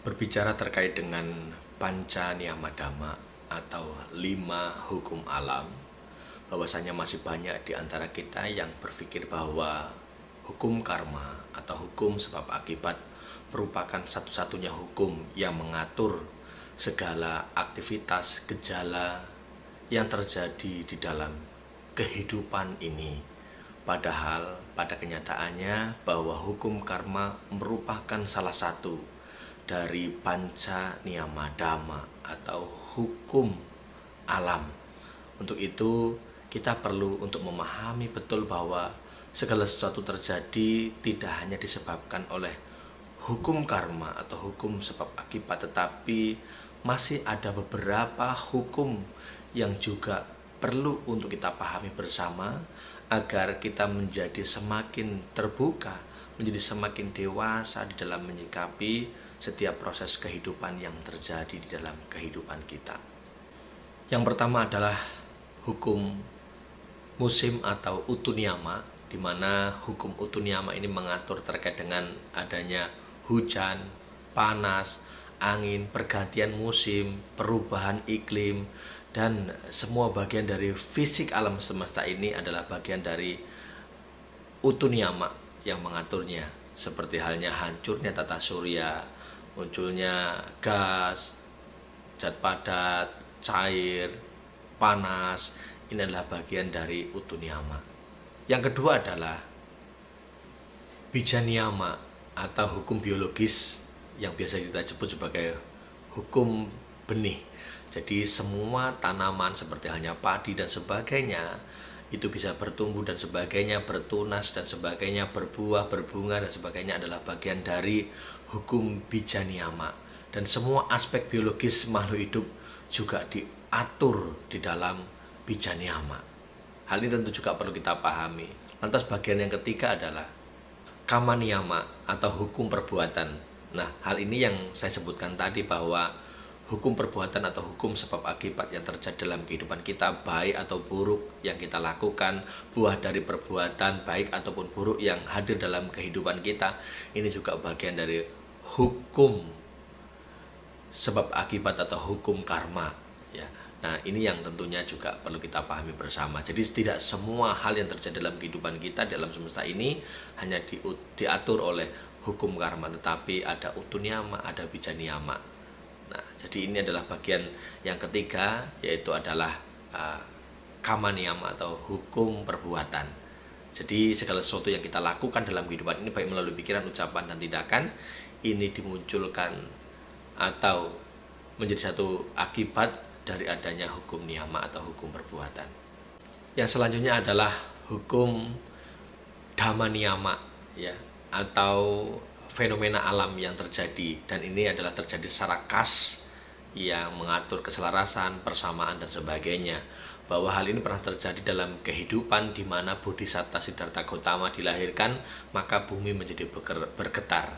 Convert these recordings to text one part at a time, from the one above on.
Berbicara terkait dengan panca niyama dhamma atau 5 hukum alam, bahwasanya masih banyak di antara kita yang berpikir bahwa hukum karma atau hukum sebab akibat merupakan satu-satunya hukum yang mengatur segala aktivitas gejala yang terjadi di dalam kehidupan ini. Padahal pada kenyataannya bahwa hukum karma merupakan salah satu dari panca niyama dhamma atau hukum alam. Untuk itu kita perlu untuk memahami betul bahwa segala sesuatu terjadi tidak hanya disebabkan oleh hukum karma atau hukum sebab akibat, tetapi masih ada beberapa hukum yang juga perlu untuk kita pahami bersama agar kita menjadi semakin terbuka, menjadi semakin dewasa di dalam menyikapi setiap proses kehidupan yang terjadi di dalam kehidupan kita. Yang pertama adalah hukum musim atau utu niyama, di mana hukum utu niyama ini mengatur terkait dengan adanya hujan, panas, angin, pergantian musim, perubahan iklim, dan semua bagian dari fisik alam semesta ini adalah bagian dari utu niyama yang mengaturnya, seperti halnya hancurnya tata surya, munculnya gas, zat padat, cair, panas. Ini adalah bagian dari utu niyama. Yang kedua adalah bija niyama atau hukum biologis yang biasa kita sebut sebagai hukum benih. Jadi semua tanaman seperti halnya padi dan sebagainya itu bisa bertumbuh dan sebagainya, bertunas dan sebagainya, berbuah, berbunga dan sebagainya adalah bagian dari hukum bija niyama. Dan semua aspek biologis makhluk hidup juga diatur di dalam bija niyama. Hal ini tentu juga perlu kita pahami. Lantas bagian yang ketiga adalah kama niyama atau hukum perbuatan. Nah, hal ini yang saya sebutkan tadi bahwa hukum perbuatan atau hukum sebab akibat yang terjadi dalam kehidupan kita, baik atau buruk yang kita lakukan, buah dari perbuatan baik ataupun buruk yang hadir dalam kehidupan kita, ini juga bagian dari hukum sebab akibat atau hukum karma, ya. Nah, ini yang tentunya juga perlu kita pahami bersama. Jadi tidak semua hal yang terjadi dalam kehidupan kita dalam semesta ini hanya diatur oleh hukum karma, tetapi ada utu niyama, ada bija niyama. Nah, jadi ini adalah bagian yang ketiga, yaitu adalah kama niyama atau hukum perbuatan. Jadi segala sesuatu yang kita lakukan dalam kehidupan ini, baik melalui pikiran, ucapan, dan tindakan, ini dimunculkan atau menjadi satu akibat dari adanya hukum niyama atau hukum perbuatan. Yang selanjutnya adalah hukum dhamma niyama, ya, atau fenomena alam yang terjadi, dan ini adalah terjadi secara khas yang mengatur keselarasan, persamaan dan sebagainya. Bahwa hal ini pernah terjadi dalam kehidupan di mana Bodhisatta Siddhartha Gautama dilahirkan, maka bumi menjadi bergetar.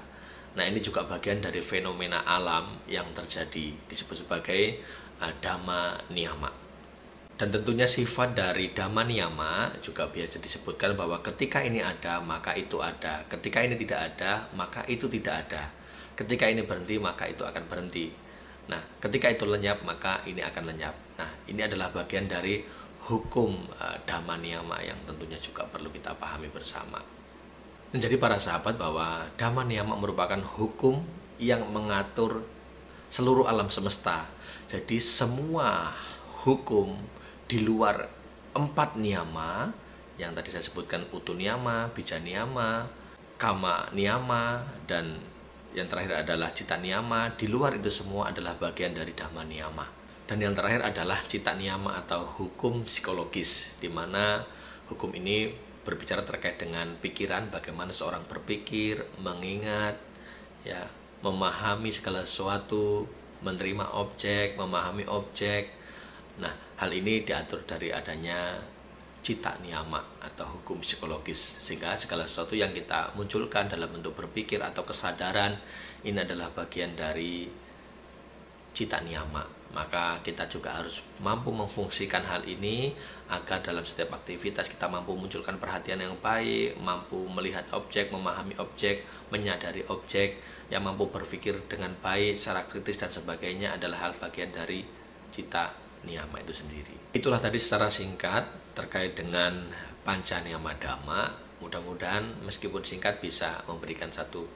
Nah, ini juga bagian dari fenomena alam yang terjadi, disebut sebagai dhamma niyama. Dan tentunya sifat dari dhamma niyama juga biasa disebutkan bahwa ketika ini ada, maka itu ada. Ketika ini tidak ada, maka itu tidak ada. Ketika ini berhenti, maka itu akan berhenti. Nah, ketika itu lenyap, maka ini akan lenyap. Nah, ini adalah bagian dari hukum dhamma niyama yang tentunya juga perlu kita pahami bersama. Dan jadi para sahabat, bahwa dhamma niyama merupakan hukum yang mengatur seluruh alam semesta. Jadi semua hukum di luar 4 niyama yang tadi saya sebutkan, utu niyama, bija niyama, kama niyama, dan yang terakhir adalah cita niyama, di luar itu semua adalah bagian dari dhamma niyama. Dan yang terakhir adalah cita niyama atau hukum psikologis, di mana hukum ini berbicara terkait dengan pikiran, bagaimana seorang berpikir, mengingat, ya, memahami segala sesuatu, menerima objek, memahami objek. Nah, hal ini diatur dari adanya cita niyama atau hukum psikologis, sehingga segala sesuatu yang kita munculkan dalam bentuk berpikir atau kesadaran, ini adalah bagian dari cita niyama. Maka kita juga harus mampu memfungsikan hal ini agar dalam setiap aktivitas kita mampu munculkan perhatian yang baik, mampu melihat objek, memahami objek, menyadari objek, yang mampu berpikir dengan baik, secara kritis dan sebagainya adalah hal bagian dari cita niyama itu sendiri. Itulah tadi secara singkat terkait dengan panca niyama dhamma. Mudah-mudahan meskipun singkat bisa memberikan satu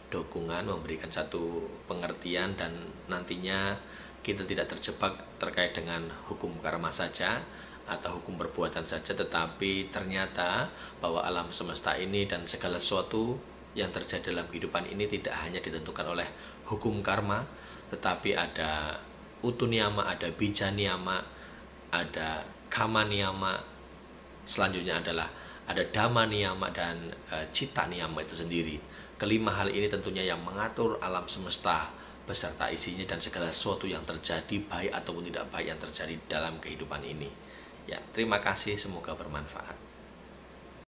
dukungan, memberikan satu pengertian, dan nantinya kita tidak terjebak terkait dengan hukum karma saja atau hukum perbuatan saja, tetapi ternyata bahwa alam semesta ini dan segala sesuatu yang terjadi dalam kehidupan ini tidak hanya ditentukan oleh hukum karma, tetapi ada utu niyama, ada bija niyama, ada kama niyama, selanjutnya adalah ada dhamma niyama dan cita niyama itu sendiri. Kelima hal ini tentunya yang mengatur alam semesta beserta isinya dan segala sesuatu yang terjadi, baik ataupun tidak baik yang terjadi dalam kehidupan ini. Ya, terima kasih, semoga bermanfaat.